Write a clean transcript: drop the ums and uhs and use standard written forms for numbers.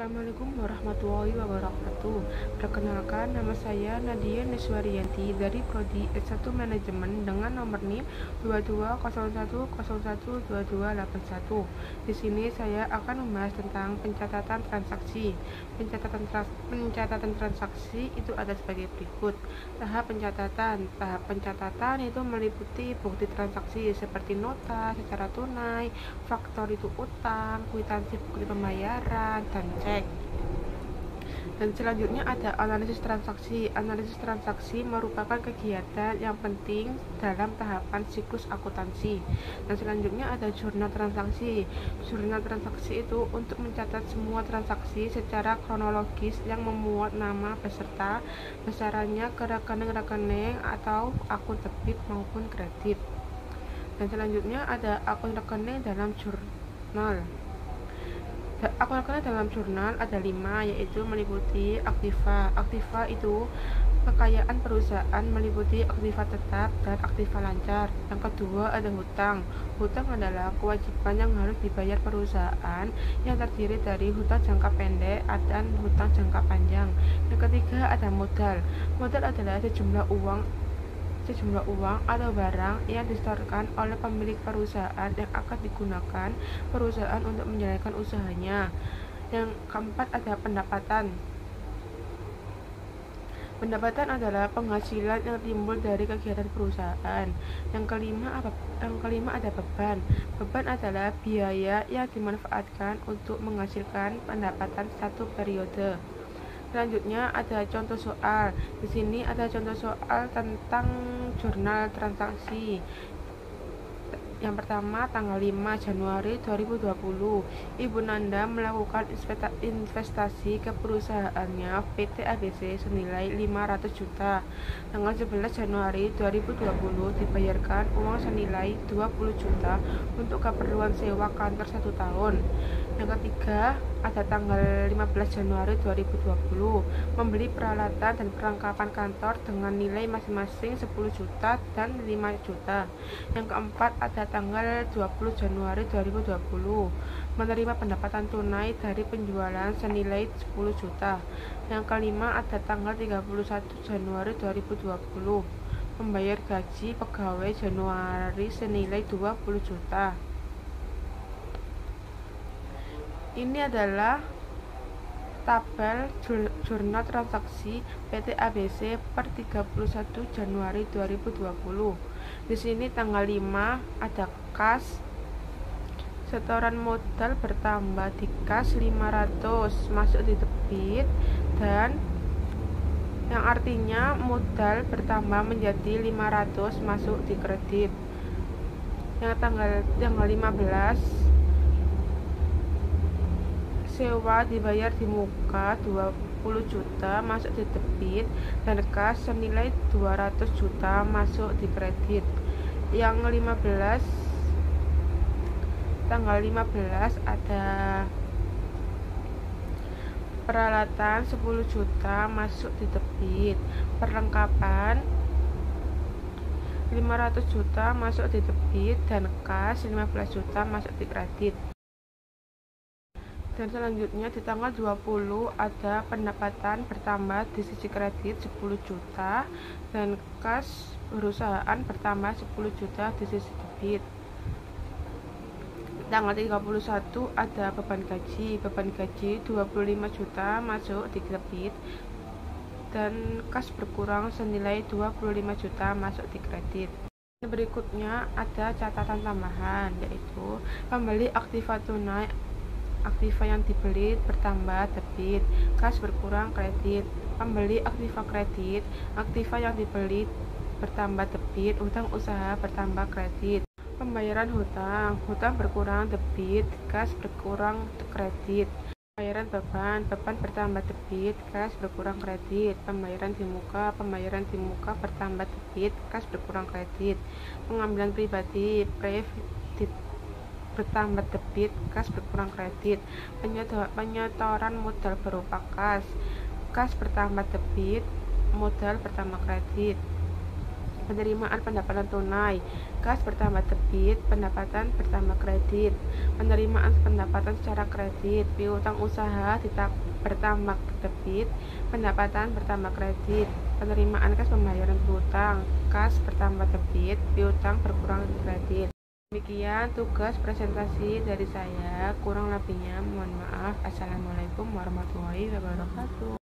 Assalamualaikum warahmatullahi wabarakatuh. Perkenalkan, nama saya Nadia Neswariyanti dari Prodi S1 Manajemen dengan nomor NIM 2201012281. Di sini saya akan membahas tentang pencatatan transaksi. Pencatatan transaksi itu ada sebagai berikut. Tahap pencatatan itu meliputi bukti transaksi seperti nota secara tunai, faktor itu utang, kwitansi bukti pembayaran, dan cek. Dan selanjutnya ada analisis transaksi. Analisis transaksi merupakan kegiatan yang penting dalam tahapan siklus akuntansi. Dan selanjutnya ada jurnal transaksi. Jurnal transaksi itu untuk mencatat semua transaksi secara kronologis yang memuat nama peserta, besarannya ke rekening-rekening atau akun debit maupun kredit. Dan selanjutnya ada akun rekening dalam jurnal. Akun rekening dalam jurnal ada 5, yaitu meliputi aktiva. Aktiva itu kekayaan perusahaan, meliputi aktiva tetap dan aktiva lancar. Yang kedua ada hutang. Hutang adalah kewajiban yang harus dibayar perusahaan yang terdiri dari hutang jangka pendek dan hutang jangka panjang. Yang ketiga ada modal. Modal adalah sejumlah uang atau barang yang disetorkan oleh pemilik perusahaan yang akan digunakan perusahaan untuk menjalankan usahanya. Yang keempat ada pendapatan. Pendapatan adalah penghasilan yang timbul dari kegiatan perusahaan. Yang kelima ada beban. Beban adalah biaya yang dimanfaatkan untuk menghasilkan pendapatan satu periode. Selanjutnya ada contoh soal. Di sini ada contoh soal tentang jurnal transaksi. Yang pertama, tanggal 5 Januari 2020, Ibu Nanda melakukan investasi ke perusahaannya PT ABC senilai 500 juta. Tanggal 11 Januari 2020 dibayarkan uang senilai 20 juta untuk keperluan sewa kantor 1 tahun. Yang ketiga, ada tanggal 15 Januari 2020, membeli peralatan dan perlengkapan kantor dengan nilai masing-masing 10 juta dan 5 juta. Yang keempat, ada tanggal 20 Januari 2020, menerima pendapatan tunai dari penjualan senilai 10 juta. Yang kelima, ada tanggal 31 Januari 2020, membayar gaji pegawai Januari senilai 20 juta. Ini adalah tabel jurnal transaksi PT ABC per 31 Januari 2020. Di sini tanggal 5 ada kas, setoran modal bertambah di kas 500 masuk di debit, dan yang artinya modal bertambah menjadi 500 masuk di kredit. Yang tanggal 15 sewa dibayar di muka 20 juta masuk di debit, dan kas senilai 200 juta masuk di kredit. Yang tanggal 15 ada peralatan 10 juta masuk di debit, perlengkapan 500 juta masuk di debit, dan kas 15 juta masuk di kredit. Dan selanjutnya di tanggal 20 ada pendapatan bertambah di sisi kredit 10 juta dan kas perusahaan bertambah 10 juta di sisi debit. Tanggal 31 ada beban gaji 25 juta masuk di debit, dan kas berkurang senilai 25 juta masuk di kredit. Berikutnya ada catatan tambahan, yaitu pembeli aktiva tunai. Aktiva yang dibeli bertambah debit, kas berkurang kredit. Pembeli aktiva kredit, aktiva yang dibeli bertambah debit, hutang usaha bertambah kredit. Pembayaran hutang berkurang debit, kas berkurang kredit. Pembayaran beban bertambah debit, kas berkurang kredit. Pembayaran di muka bertambah debit, kas berkurang kredit. Pengambilan pribadi bertambah debit, kas berkurang kredit. Penyetoran modal berupa kas bertambah debit, modal bertambah kredit. Penerimaan pendapatan tunai, kas bertambah debit, pendapatan bertambah kredit. Penerimaan pendapatan secara kredit, piutang usaha bertambah debit, pendapatan bertambah kredit. Penerimaan kas pembayaran piutang, kas bertambah debit, piutang berkurang kredit. Demikian tugas presentasi dari saya, kurang lebihnya mohon maaf. Assalamualaikum warahmatullahi wabarakatuh.